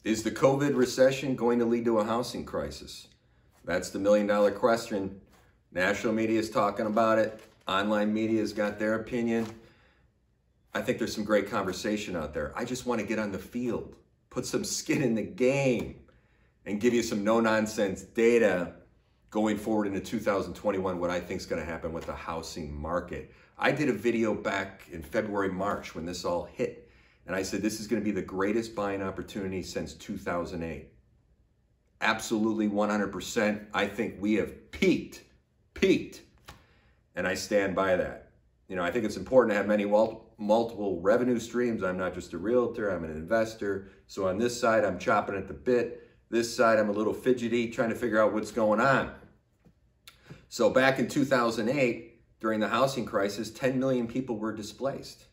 Is the COVID recession going to lead to a housing crisis? That's the million-dollar question. National media is talking about it. Online media has got their opinion. I think there's some great conversation out there. I just want to get on the field, put some skin in the game, and give you some no-nonsense data going forward into 2021, what I think is going to happen with the housing market. I did a video back in February, March when this all hit. And I said, this is going to be the greatest buying opportunity since 2008. Absolutely 100%. I think we have peaked. And I stand by that. You know, I think it's important to have many multiple revenue streams. I'm not just a realtor, I'm an investor. So on this side, I'm chopping at the bit. This side, I'm a little fidgety, trying to figure out what's going on. So back in 2008, during the housing crisis, 10 million people were displaced.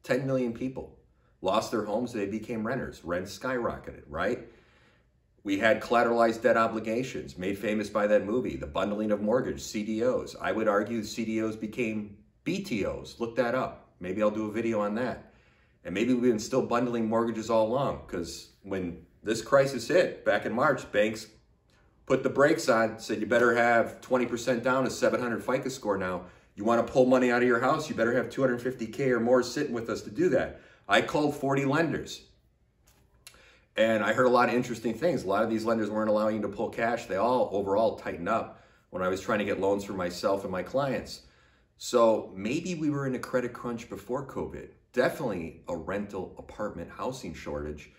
10 million people lost their homes, they became renters. Rents skyrocketed, right? We had collateralized debt obligations, made famous by that movie, the bundling of mortgage, CDOs. I would argue CDOs became BTOs. Look that up. Maybe I'll do a video on that. And maybe we've been still bundling mortgages all along, because when this crisis hit back in March, banks put the brakes on, said you better have 20% down, a 700 FICO score now. You want to pull money out of your house, you better have 250K or more sitting with us to do that. I called 40 lenders, and I heard a lot of interesting things. A lot of these lenders weren't allowing you to pull cash. They all overall tightened up when I was trying to get loans for myself and my clients. So maybe we were in a credit crunch before COVID. Definitely a rental apartment housing shortage.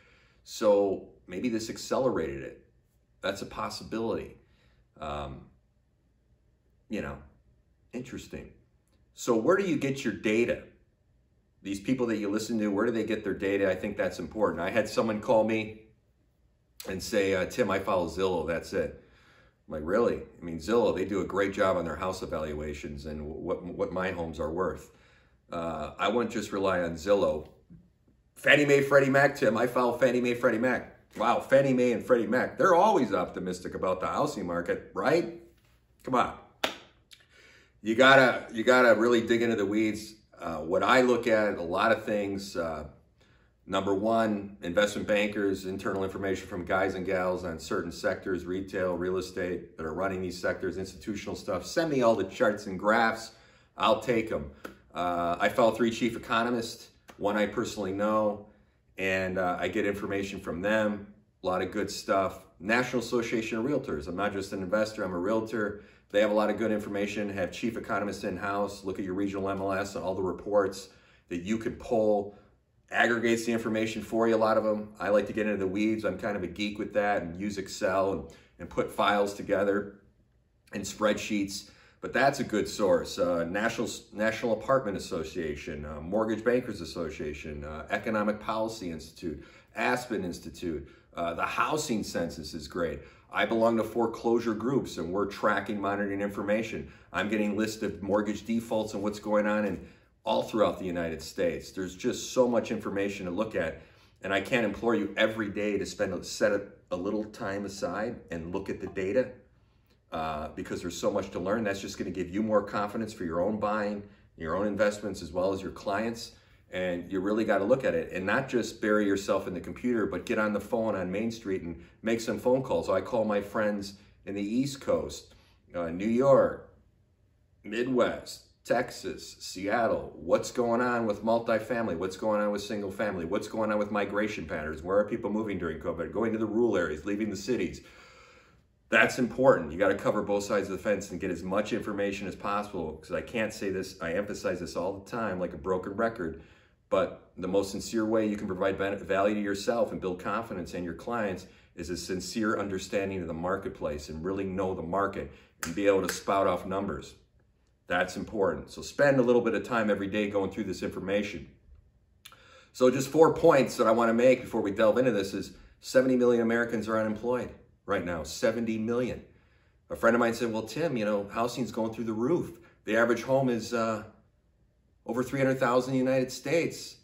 So maybe this accelerated it. That's a possibility. You know, interesting. So where do you get your data? These people that you listen to, where do they get their data? I think that's important. I had someone call me and say, Tim, I follow Zillow, that's it. I'm like, really? I mean, Zillow, they do a great job on their house evaluations and what my homes are worth. I wouldn't just rely on Zillow. Fannie Mae, Freddie Mac, Tim, I follow Fannie Mae, Freddie Mac. Wow, Fannie Mae and Freddie Mac, they're always optimistic about the housing market, right? Come on. You gotta really dig into the weeds. What I look at, a lot of things. Number one, investment bankers, internal information from guys and gals on certain sectors, retail, real estate, that are running these sectors, institutional stuff. Send me all the charts and graphs. I'll take them. I follow 3 chief economists, one I personally know, and I get information from them. A lot of good stuff. National Association of Realtors. I'm not just an investor, I'm a realtor. They have a lot of good information, have chief economists in-house, look at your regional MLS and all the reports that you can pull, aggregates the information for you, a lot of them. I like to get into the weeds. I'm kind of a geek with that and use Excel and put files together and spreadsheets, but that's a good source. National Apartment Association, Mortgage Bankers Association, Economic Policy Institute, Aspen Institute, the Housing Census is great. I belong to foreclosure groups, and we're tracking, monitoring information. I'm getting lists of mortgage defaults and what's going on in all throughout the United States. There's just so much information to look at, and I can't implore you every day to set a little time aside and look at the data because there's so much to learn. That's just going to give you more confidence for your own buying, your own investments, as well as your clients. And you really got to look at it and not just bury yourself in the computer, but get on the phone on Main Street and make some phone calls. So I call my friends in the East Coast, New York, Midwest, Texas, Seattle. What's going on with multifamily? What's going on with single family? What's going on with migration patterns? Where are people moving during COVID? Going to the rural areas, leaving the cities. That's important. You got to cover both sides of the fence and get as much information as possible, because I can't say this, I emphasize this all the time like a broken record. But the most sincere way you can provide value to yourself and build confidence in your clients is a sincere understanding of the marketplace and really know the market and be able to spout off numbers. That's important. So spend a little bit of time every day going through this information. So just 4 points that I want to make before we delve into this is 70 million Americans are unemployed right now, 70 million. A friend of mine said, well, Tim, you know, housing's going through the roof. The average home is over 300,000 in the United States,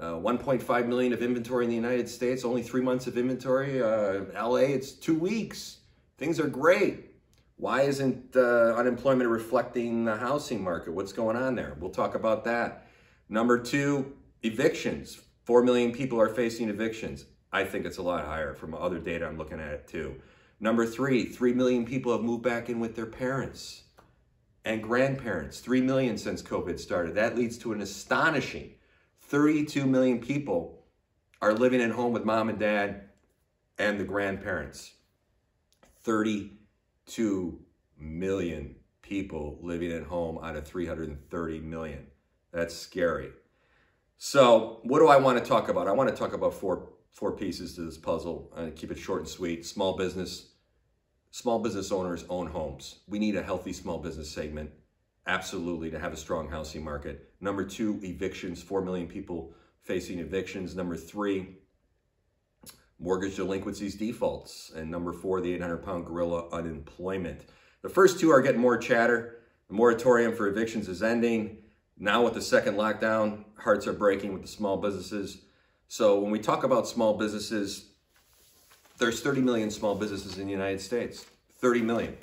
1.5 million of inventory in the United States, only 3 months of inventory. LA, it's 2 weeks. Things are great. Why isn't unemployment reflecting the housing market? What's going on there? We'll talk about that. Number 2, evictions. 4 million people are facing evictions. I think it's a lot higher from other data I'm looking at it too. Number 3, 3 million people have moved back in with their parents and grandparents. 3 million since COVID started. That leads to an astonishing 32 million people are living at home with mom and dad and the grandparents. 32 million people living at home out of 330 million. That's scary. So what do I want to talk about? I want to talk about four pieces to this puzzle. I'm going to keep it short and sweet. Small business owners own homes. We need a healthy small business segment, absolutely, to have a strong housing market. Number 2, evictions. 4 million people facing evictions. Number 3, mortgage delinquencies, defaults. And number 4, the 800-pound gorilla, unemployment. The first 2 are getting more chatter. The moratorium for evictions is ending. Now with the second lockdown, hearts are breaking with the small businesses. So when we talk about small businesses, there's 30 million small businesses in the United States. 30 million.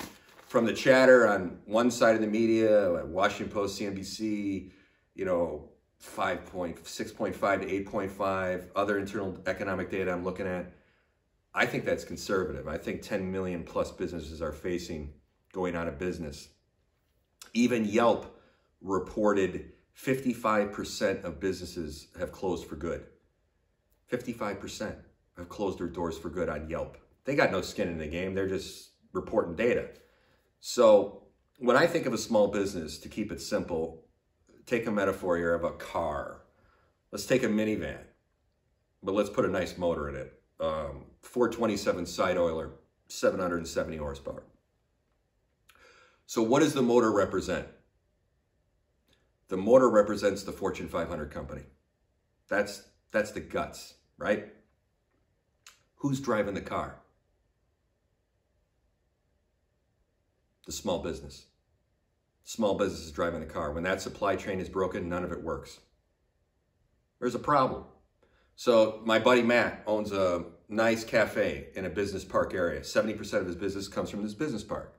From the chatter on one side of the media, Washington Post, CNBC, 6.5 to 8.5, other internal economic data I'm looking at, I think that's conservative. I think 10 million plus businesses are facing going out of business. Even Yelp reported 55% of businesses have closed for good. 55% have closed their doors for good on Yelp. They got no skin in the game. They're just reporting data. So when I think of a small business, to keep it simple, take a metaphor here of a car. Let's take a minivan, but let's put a nice motor in it. 427 side oiler, 770 horsepower. So what does the motor represent? The motor represents the Fortune 500 company. That's the guts, right? Who's driving the car? The small business. Small business is driving the car. When that supply chain is broken, none of it works. There's a problem. So my buddy Matt owns a nice cafe in a business park area. 70% of his business comes from this business park.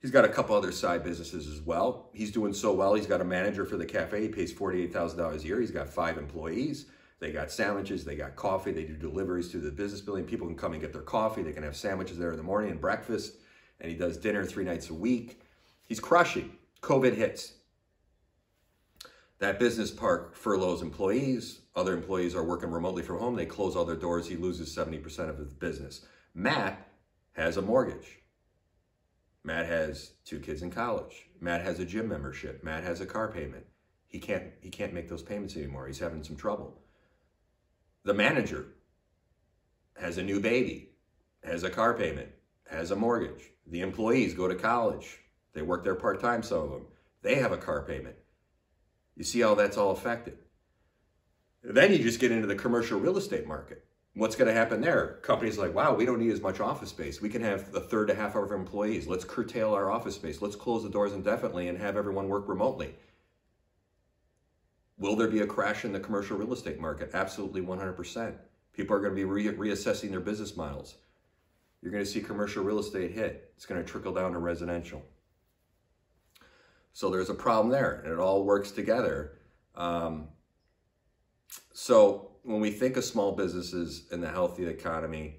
He's got a couple other side businesses as well. He's doing so well, he's got a manager for the cafe. He pays $48,000 a year. He's got 5 employees. They got sandwiches, they got coffee, they do deliveries to the business building. People can come and get their coffee. They can have sandwiches there in the morning and breakfast. And he does dinner 3 nights a week. He's crushing. COVID hits. That business park furloughs employees. Other employees are working remotely from home. They close all their doors. He loses 70% of his business. Matt has a mortgage. Matt has 2 kids in college. Matt has a gym membership. Matt has a car payment. He can't make those payments anymore. He's having some trouble. The manager has a new baby, has a car payment, has a mortgage. The employees go to college. They work there part-time, some of them. They have a car payment. You see how that's all affected. Then you just get into the commercial real estate market. What's going to happen there? Companies like, wow, we don't need as much office space. We can have a third to half of our employees. Let's curtail our office space. Let's close the doors indefinitely and have everyone work remotely. Will there be a crash in the commercial real estate market? Absolutely 100%. People are going to be reassessing their business models. You're going to see commercial real estate hit. It's going to trickle down to residential. So there's a problem there, and it all works together. So when we think of small businesses and the healthy economy,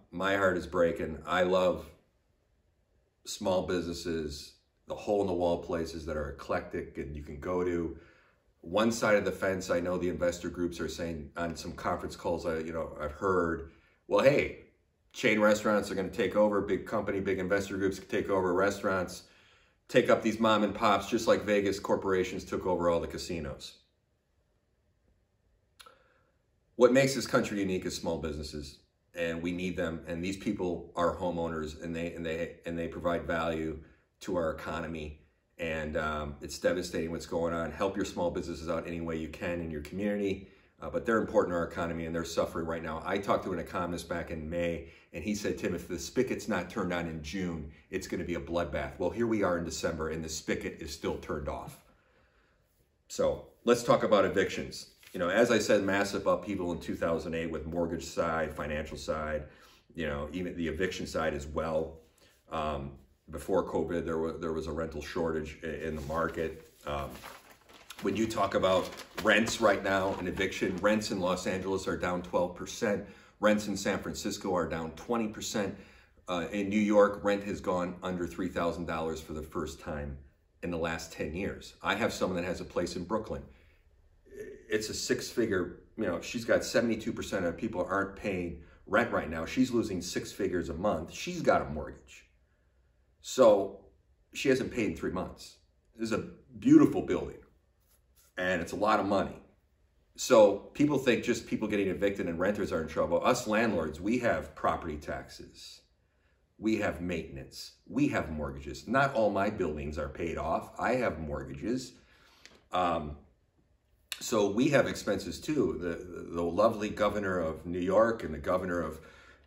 my heart is breaking. I love small businesses, the hole-in-the-wall places that are eclectic and you can go to. One side of the fence, I know the investor groups are saying on some conference calls, I've heard, well, hey, chain restaurants are going to take over, big company, big investor groups can take over restaurants, take up these mom and pops, just like Vegas corporations took over all the casinos. What makes this country unique is small businesses, and we need them. And these people are homeowners, and they provide value to our economy. And it's devastating what's going on. Help your small businesses out any way you can in your community. But they're important to our economy, and they're suffering right now. I talked to an economist back in May, and he said, Tim, if the spigot's not turned on in June, it's going to be a bloodbath. Well, here we are in December, and the spigot is still turned off. So let's talk about evictions. As I said, massive upheaval in 2008 with mortgage side, financial side, even the eviction side as well. Before COVID, there was a rental shortage in the market. When you talk about rents right now and eviction, rents in Los Angeles are down 12%. Rents in San Francisco are down 20%. In New York, rent has gone under $3,000 for the first time in the last 10 years. I have someone that has a place in Brooklyn. It's a six-figure, she's got 72% of people aren't paying rent right now. She's losing 6 figures a month. She's got a mortgage. So she hasn't paid in 3 months. This is a beautiful building, and it's a lot of money. So people think just people getting evicted and renters are in trouble. Us landlords, we have property taxes. We have maintenance. We have mortgages. Not all my buildings are paid off. I have mortgages. So we have expenses too. The lovely governor of New York and the governor of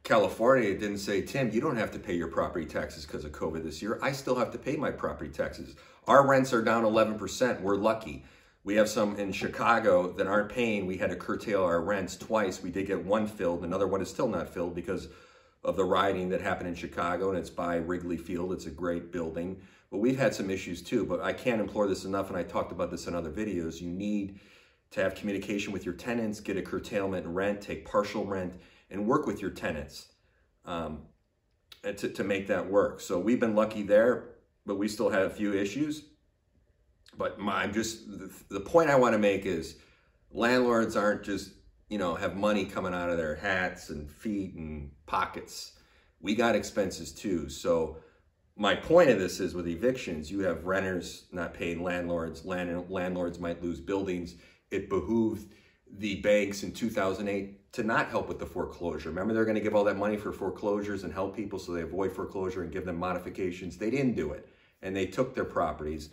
California didn't say, Tim, you don't have to pay your property taxes because of COVID this year. I still have to pay my property taxes. Our rents are down 11%. We're lucky. We have some in Chicago that aren't paying. We had to curtail our rents twice. We did get one filled. Another one is still not filled because of the rioting that happened in Chicago, and it's by Wrigley Field. It's a great building. But we've had some issues too. But I can't implore this enough, and I talked about this in other videos. You need to have communication with your tenants, get a curtailment in rent, take partial rent, and work with your tenants to make that work. So we've been lucky there, but we still have a few issues. But the point I want to make is landlords aren't just, have money coming out of their hats and feet and pockets. We got expenses too. So my point of this is with evictions, you have renters not paying landlords. Landlords might lose buildings. It behooved the banks in 2008 to not help with the foreclosure. Remember, they're going to give all that money for foreclosures and help people so they avoid foreclosure and give them modifications. They didn't do it, and they took their properties,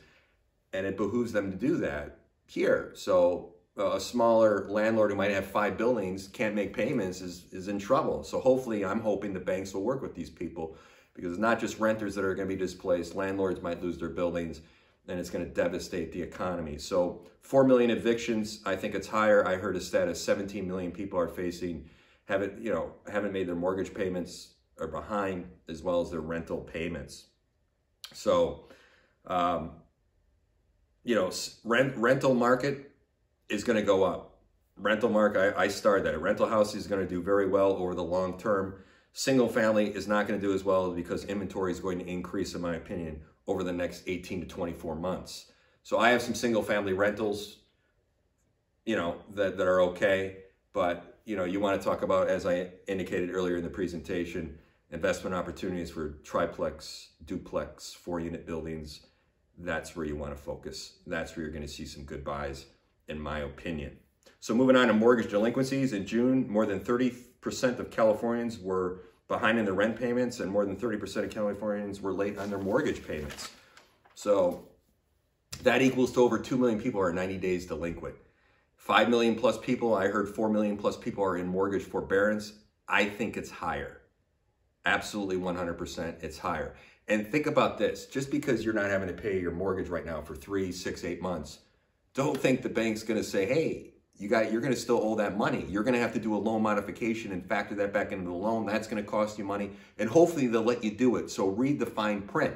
and it behooves them to do that here. So a smaller landlord who might have 5 buildings can't make payments is in trouble. So hopefully, I'm hoping the banks will work with these people, because it's not just renters that are going to be displaced. Landlords might lose their buildings, and it's going to devastate the economy. So 4 million evictions, I think it's higher. I heard a stat of 17 million people are haven't made their mortgage payments or behind, as well as their rental payments. So, rental market is going to go up. Rental market, I started that. A rental house is going to do very well over the long term. Single family is not going to do as well because inventory is going to increase, in my opinion, over the next 18 to 24 months. So I have some single family rentals, that are okay. But, you want to talk about, as I indicated earlier in the presentation, investment opportunities for triplex, duplex, 4-unit buildings. That's where you want to focus. That's where you're going to see some good buys, in my opinion. So moving on to mortgage delinquencies. In June, more than 30% of Californians were behind in their rent payments, and more than 30% of Californians were late on their mortgage payments. So that equals to over 2 million people are 90 days delinquent. 5 million plus people, I heard 4 million plus people are in mortgage forbearance. I think it's higher. Absolutely 100% it's higher. And think about this, just because you're not having to pay your mortgage right now for 3, 6, 8 months, don't think the bank's gonna say, hey, you're gonna still owe that money. You're gonna have to do a loan modification and factor that back into the loan. That's gonna cost you money, and hopefully they'll let you do it. So read the fine print.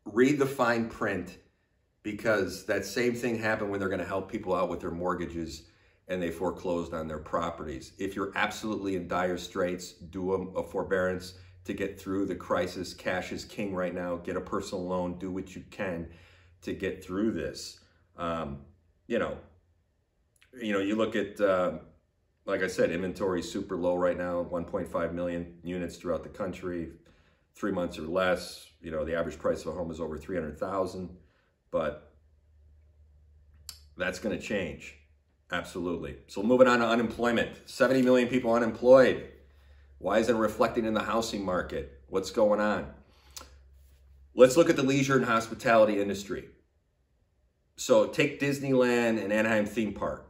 Read the fine print, because that same thing happened when they're gonna help people out with their mortgages and they foreclosed on their properties. If you're absolutely in dire straits, do a forbearance to get through the crisis. Cash is king right now. Get a personal loan, do what you can to get through this. You look at, like I said, inventory is super low right now, 1.5 million units throughout the country, 3 months or less. The average price of a home is over $300,000, but that's going to change. Absolutely. So moving on to unemployment, 70 million people unemployed. Why isn't it reflecting in the housing market? What's going on? Let's look at the leisure and hospitality industry. So take Disneyland and Anaheim theme park.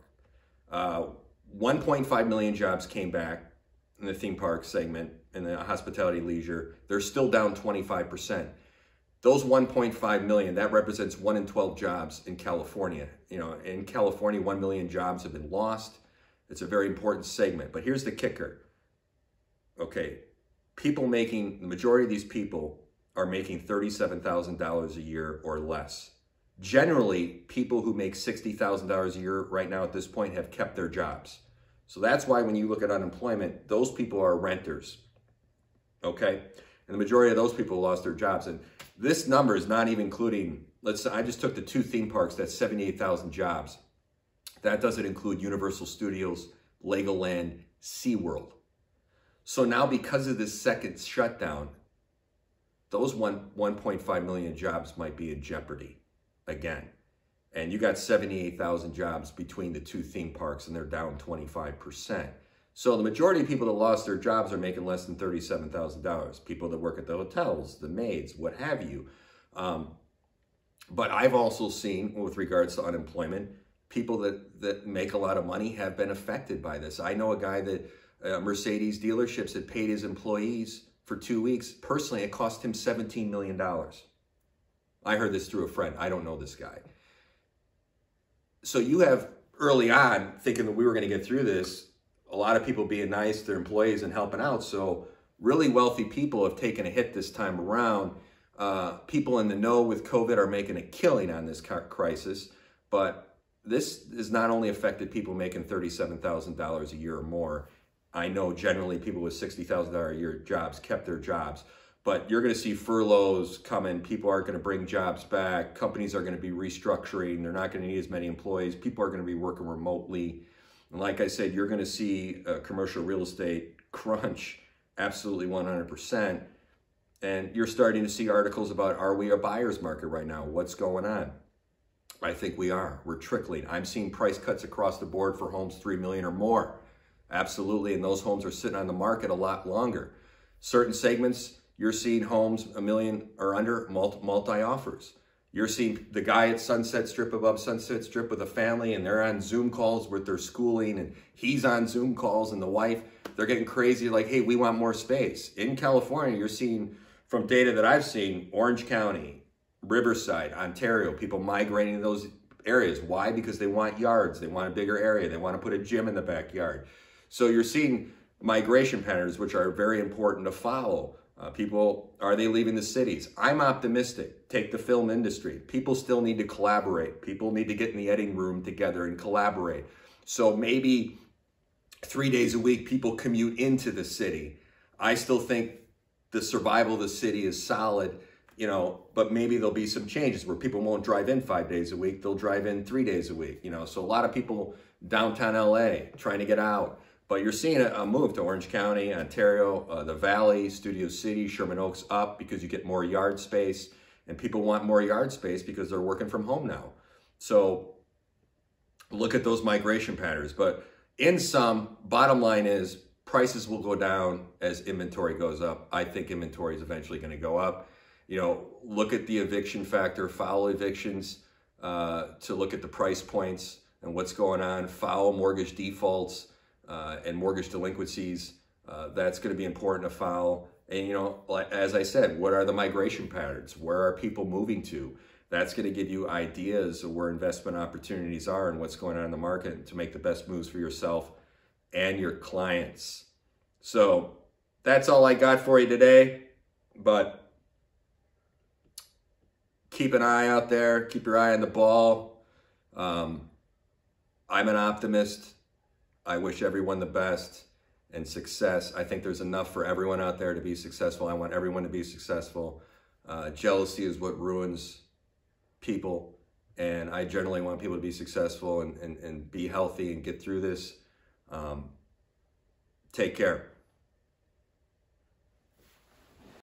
1.5 million jobs came back in the theme park segment, in the hospitality leisure. They're still down 25%. Those 1.5 million, that represents 1 in 12 jobs in California. In California, 1 million jobs have been lost. It's a very important segment. But here's the kicker. Okay, the majority of these people are making $37,000 a year or less. Generally, people who make $60,000 a year right now at this point have kept their jobs. So that's why when you look at unemployment, those people are renters, okay? And the majority of those people lost their jobs. And this number is not even including, let's say I just took the 2 theme parks, that's 78,000 jobs. That doesn't include Universal Studios, Legoland, SeaWorld. So now because of this second shutdown, those 1.5 million jobs might be in jeopardy again. And you got 78,000 jobs between the 2 theme parks, and they're down 25%. So the majority of people that lost their jobs are making less than $37,000. People that work at the hotels, the maids, what have you. But I've also seen, with regards to unemployment, people that make a lot of money have been affected by this. I know a guy that Mercedes dealerships had paid his employees for 2 weeks. Personally, it cost him $17 million. I heard this through a friend. I don't know this guy. So you have early on, thinking that we were going to get through this, a lot of people being nice to their employees and helping out. So really wealthy people have taken a hit this time around. People in the know with COVID are making a killing on this crisis. But this has not only affected people making $37,000 a year or more. I know generally people with $60,000 a year jobs kept their jobs. But you're going to see furloughs coming. People aren't going to bring jobs back. Companies are going to be restructuring. They're not going to need as many employees. People are going to be working remotely. And like I said, you're going to see commercial real estate crunch absolutely 100%. And you're starting to see articles about, are we a buyer's market right now? What's going on? I think we are. We're trickling. I'm seeing price cuts across the board for homes $3 million or more. Absolutely. And those homes are sitting on the market a lot longer. Certain segments, you're seeing homes $1 million or under, multi-offers. You're seeing the guy at Sunset Strip above Sunset Strip with a family, and they're on Zoom calls with their schooling, and he's on Zoom calls, and the wife, they're getting crazy like, hey, we want more space. In California, you're seeing, from data that I've seen, Orange County, Riverside, Ontario, people migrating to those areas. Why? Because they want yards. They want a bigger area. They want to put a gym in the backyard. So you're seeing migration patterns, which are very important to follow. People, are they leaving the cities? I'm optimistic. Take the film industry. People still need to collaborate. People need to get in the editing room together and collaborate. So maybe 3 days a week, people commute into the city. I still think the survival of the city is solid, you know, but maybe there'll be some changes where people won't drive in 5 days a week. They'll drive in 3 days a week, you know. So a lot of people downtown LA trying to get out. But you're seeing a move to Orange County, Ontario, the Valley, Studio City, Sherman Oaks up because you get more yard space, and people want more yard space because they're working from home now. So look at those migration patterns. But in sum, bottom line is prices will go down as inventory goes up. I think inventory is eventually going to go up. You know, look at the eviction factor, follow evictions to look at the price points and what's going on, follow mortgage defaults. And mortgage delinquencies, that's going to be important to follow. And, you know, like, as I said, what are the migration patterns? Where are people moving to? That's going to give you ideas of where investment opportunities are and what's going on in the market to make the best moves for yourself and your clients. So that's all I got for you today. But keep an eye out there. Keep your eye on the ball. I'm an optimist. I wish everyone the best and success. I think there's enough for everyone out there to be successful. I want everyone to be successful. Jealousy is what ruins people. And I generally want people to be successful and be healthy and get through this. Take care.